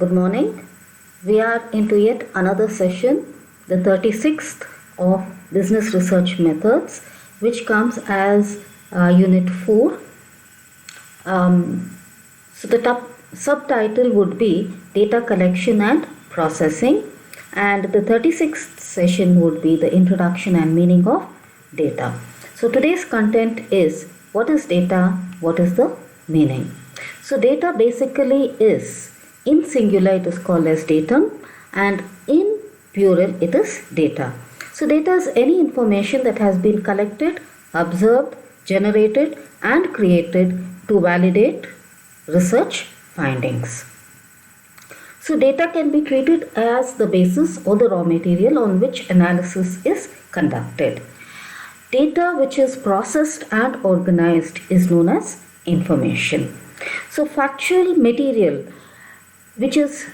Good morning. We are into yet another session, the 36th of Business Research Methods, which comes as Unit 4. So the subtitle would be Data Collection and Processing, and the 36th session would be the Introduction and Meaning of Data. So today's content is what is data, what is the meaning. So data basically is, in singular it is called as datum, and in plural it is data. So data is any information that has been collected, observed, generated and created to validate research findings. So data can be treated as the basis or the raw material on which analysis is conducted. Data which is processed and organized is known as information. So factual material which is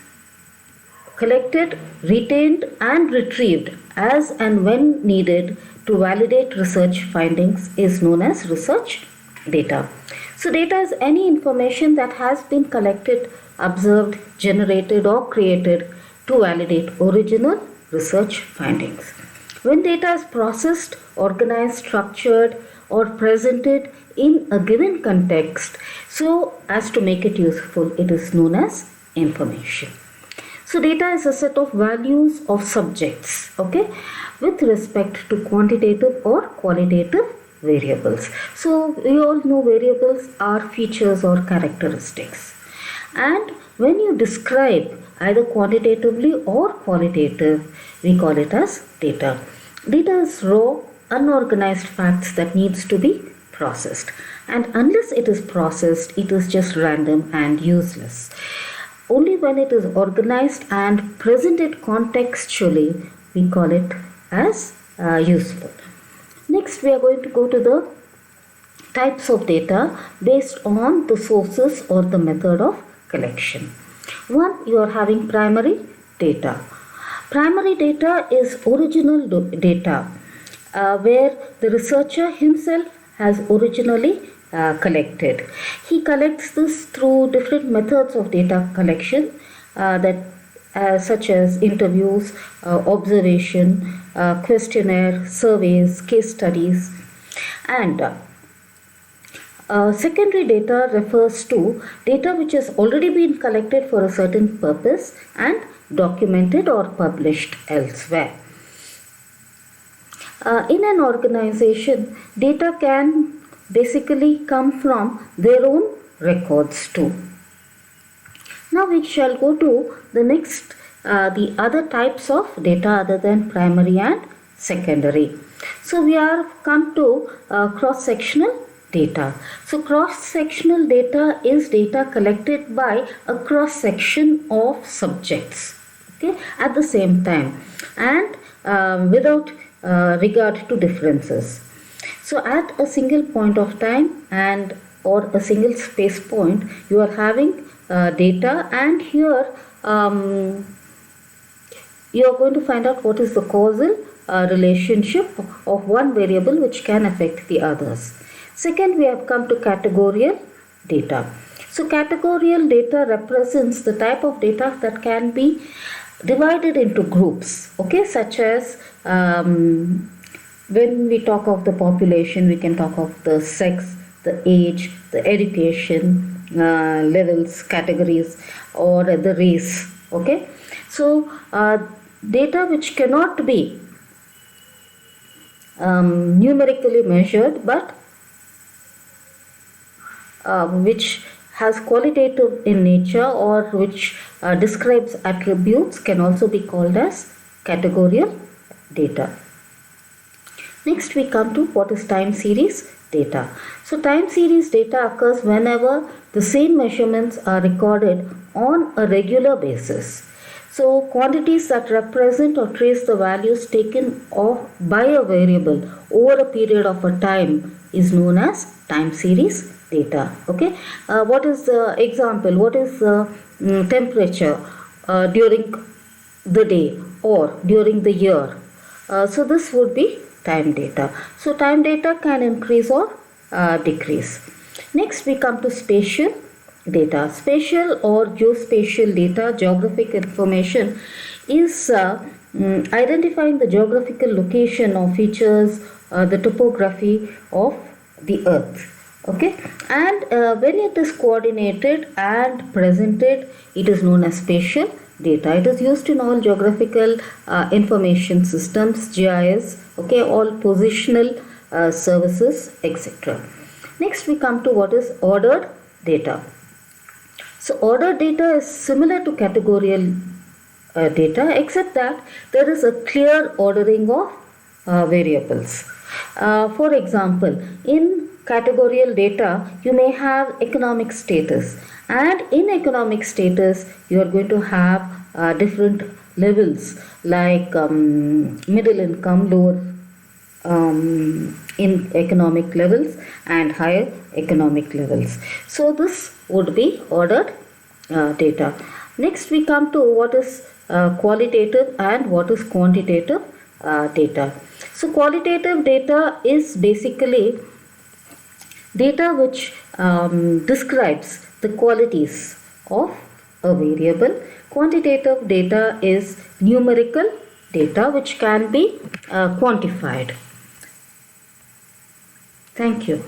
collected, retained and retrieved as and when needed to validate research findings is known as research data. So data is any information that has been collected, observed, generated or created to validate original research findings. When data is processed, organized, structured or presented in a given context so as to make it useful, it is known as information. So data is a set of values of subjects, with respect to quantitative or qualitative variables. So we all know variables are features or characteristics. And when you describe either quantitatively or qualitative, we call it as data. Data is raw, unorganized facts that needs to be processed. And unless it is processed, it is just random and useless. Only when it is organized and presented contextually, we call it as useful. Next, we are going to go to the types of data based on the sources or the method of collection. One, you are having primary data. Primary data is original data where the researcher himself has originally collected. He collects this through different methods of data collection such as interviews, observation, questionnaire, surveys, case studies. And secondary data refers to data which has already been collected for a certain purpose and documented or published elsewhere. In an organization, data can basically come from their own records too. Now we shall go to the next, the other types of data other than primary and secondary. So we are come to cross-sectional data. So cross-sectional data is data collected by a cross-section of subjects, at the same time and without regard to differences. So at a single point of time and or a single space point, you are having data, and here you are going to find out what is the causal relationship of one variable which can affect the others. Second, we have come to categorical data. So categorical data represents the type of data that can be divided into groups, such as when we talk of the population, we can talk of the sex, the age, the education levels, categories, or the race. So data which cannot be numerically measured, but which has qualitative in nature or which describes attributes can also be called as categorical data. Next, we come to what is time series data. So time series data occurs whenever the same measurements are recorded on a regular basis. So quantities that represent or trace the values taken off by a variable over a period of a time is known as time series data. What is the example? What is the temperature during the day or during the year? So this would be time data. So time data can increase or decrease. Next, we come to spatial data. Spatial or geospatial data, geographic information, is identifying the geographical location of features, the topography of the earth. Okay, and when it is coordinated and presented, it is known as spatial data. It is used in all geographical information systems, GIS, okay, all positional services, etc. Next, we come to what is ordered data. So ordered data is similar to categorical data, except that there is a clear ordering of variables. For example, in categorical data, you may have economic status, and in economic status, you are going to have different levels like middle income, lower in economic levels, and higher economic levels. So this would be ordered data. Next, we come to what is qualitative and what is quantitative data. So qualitative data is basically data which describes the qualities of a variable. Quantitative data is numerical data which can be quantified. Thank you.